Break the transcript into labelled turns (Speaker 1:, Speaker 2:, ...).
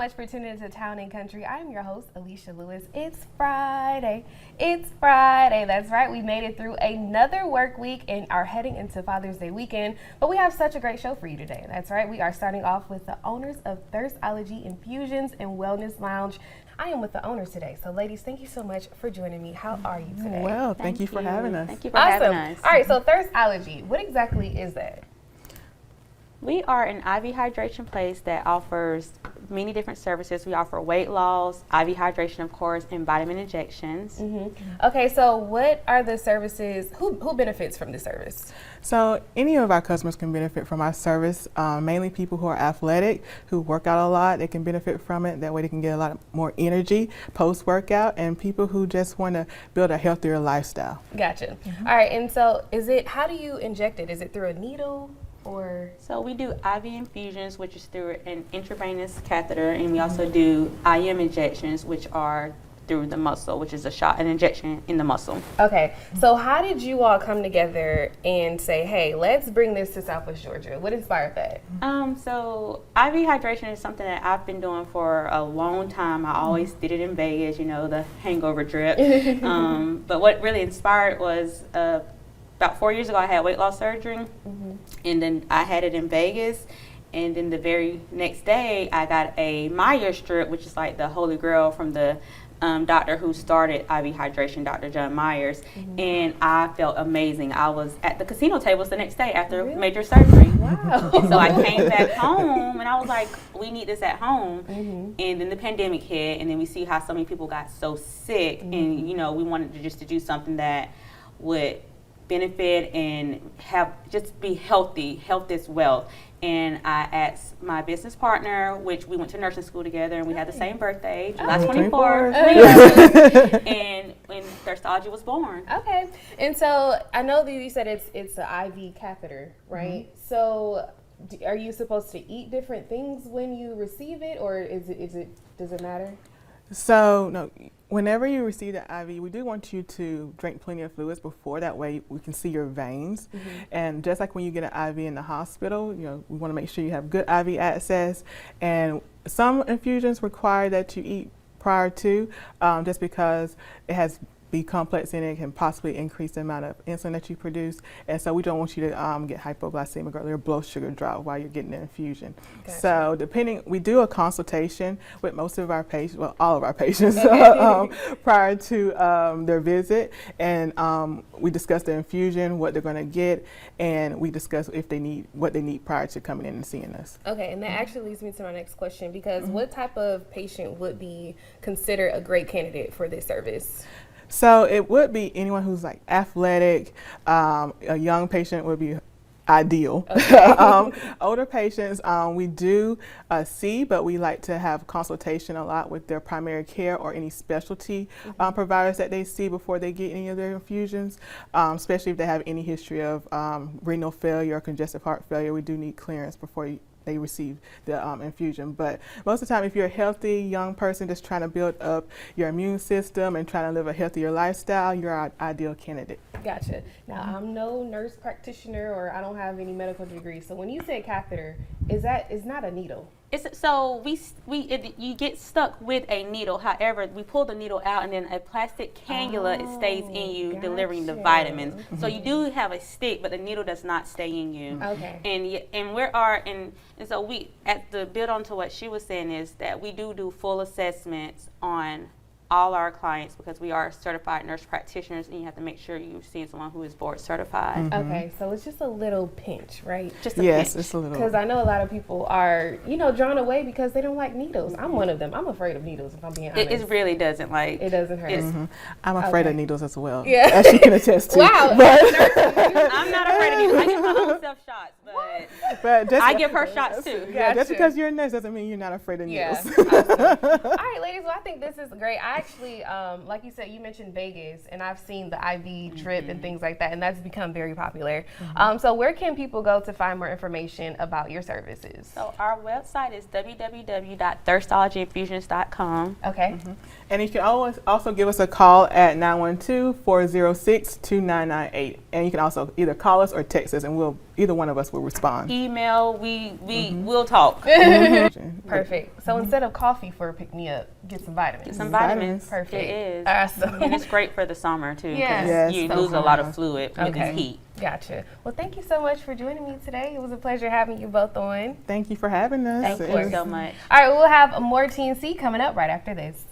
Speaker 1: Much for tuning into Town and Country. I'm your host, Alicia Lewis. It's Friday. It's Friday. That's right. We made it through another work week and are heading into Father's Day weekend. But we have such a great show for you today. That's right. We are starting off with the owners of Thristology, Infusions, and Wellness Lounge. I am with the owners today. So, ladies, thank you so much for joining me. How are you today?
Speaker 2: Well, thank you for having us.
Speaker 3: Thank you for having us.
Speaker 1: All right. So, Thirstology, what exactly is that?
Speaker 3: We are an IV hydration place that offers many different services. We offer weight loss, IV hydration, of course, and vitamin injections.
Speaker 1: Okay, so what are the services? Who benefits from this service?
Speaker 2: So any of our customers can benefit from our service, mainly people who are athletic, who work out a lot. They can benefit from it. That way they can get a lot more energy post-workout, and people who just want to build a healthier lifestyle.
Speaker 1: Gotcha. All right, and so how do you inject it? Is it through a needle?
Speaker 3: So we do IV infusions, which is through an intravenous catheter, and we also do IM injections, which are through the muscle, which is an injection in the muscle.
Speaker 1: Okay, so how did you all come together and say, hey, let's bring this to Southwest Georgia? What inspired that?
Speaker 3: So IV hydration is something that I've been doing for a long time. I always did it in Vegas, the hangover drip. But what really inspired was about 4 years ago, I had weight loss surgery, and then I had it in Vegas, and then the very next day, I got a Myers strip, which is like the holy grail from the doctor who started IV hydration, Dr. John Myers, and I felt amazing. I was at the casino tables the next day after major surgery.
Speaker 1: Wow.
Speaker 3: And so I came back home, and I was like, we need this at home. And then the pandemic hit, and then we see how so many people got so sick, and we wanted to do something that would benefit and be healthy. Health is wealth. And I asked my business partner, which we went to nursing school together, and we had the same birthday, July 24th. And when Thirstology was born.
Speaker 1: Okay, and so I know that you said it's an IV catheter, right? So are you supposed to eat different things when you receive it, or does it matter?
Speaker 2: So no, whenever you receive the IV, we do want you to drink plenty of fluids before. That way we can see your veins. And just like when you get an IV in the hospital, we want to make sure you have good IV access. And some infusions require that you eat prior to, just because it has B complex in it, can possibly increase the amount of insulin that you produce, and so we don't want you to get hypoglycemic or your blood sugar drop while you're getting the infusion. Gotcha. So we do a consultation with most of our patients, well, all of our patients, prior to their visit, and we discuss the infusion, what they're going to get, and we discuss what they need prior to coming in and seeing us.
Speaker 1: Okay, and that actually leads me to my next question, because what type of patient would be considered a great candidate for this service?
Speaker 2: So it would be anyone who's like athletic. A young patient would be ideal. Okay. Older patients, we do see, but we like to have consultation a lot with their primary care or any specialty providers that they see before they get any of their infusions, especially if they have any history of renal failure or congestive heart failure. We do need clearance before they receive the infusion. But most of the time, if you're a healthy young person just trying to build up your immune system and trying to live a healthier lifestyle, you're our ideal candidate. Gotcha.
Speaker 1: Now, I'm no nurse practitioner, or I don't have any medical degree. So when you say catheter, it's not a needle?
Speaker 3: You get stuck with a needle. However, we pull the needle out, and then a plastic cannula it stays in you, delivering the vitamins. So you do have a stick, but the needle does not stay in you.
Speaker 1: Okay.
Speaker 3: And so we, at the build on to what she was saying, is that we do full assessments on all our clients, because we are certified nurse practitioners, and you have to make sure you're seeing someone who is board certified.
Speaker 1: Okay, so it's just a little pinch, right?
Speaker 3: Just a pinch.
Speaker 2: It's a little.
Speaker 1: Because I know a lot of people are, drawn away because they don't like needles. I'm one of them. I'm afraid of needles, if I'm being honest.
Speaker 3: It really doesn't
Speaker 1: It doesn't hurt.
Speaker 2: I'm afraid of needles as well.
Speaker 1: Yeah.
Speaker 2: As you can attest to.
Speaker 1: Wow.
Speaker 3: I'm not afraid of needles. I get my own self shots, but I give her shots too.
Speaker 2: Yeah, just because you're a nurse doesn't mean you're not afraid of needles.
Speaker 1: Yeah. All right, ladies. Well, I think this is great. I actually, like you said, you mentioned Vegas, and I've seen the IV drip and things like that, and that's become very popular. So where can people go to find more information about your services?
Speaker 3: So our website is www.thirstologyinfusions.com.
Speaker 1: Okay.
Speaker 2: And you can always also give us a call at 912-406-2998. And you can also either call us or text us, and we'll either one of us will respond.
Speaker 3: Email, we will talk.
Speaker 1: Perfect. So instead of coffee for a pick-me-up, get some vitamins.
Speaker 3: Get some vitamins.
Speaker 1: Perfect.
Speaker 3: It is.
Speaker 1: Awesome.
Speaker 3: And it's great for the summer too, because
Speaker 1: Yes.
Speaker 3: you
Speaker 2: So
Speaker 3: lose a lot of
Speaker 2: hot.
Speaker 3: fluid with
Speaker 1: Okay.
Speaker 3: this heat.
Speaker 1: Gotcha. Well, thank you so much for joining me today. It was a pleasure having you both on.
Speaker 2: Thank you for having us.
Speaker 3: Thank
Speaker 2: It
Speaker 3: you
Speaker 2: was-
Speaker 3: so much.
Speaker 1: All right, we'll have more TNC coming up right after this.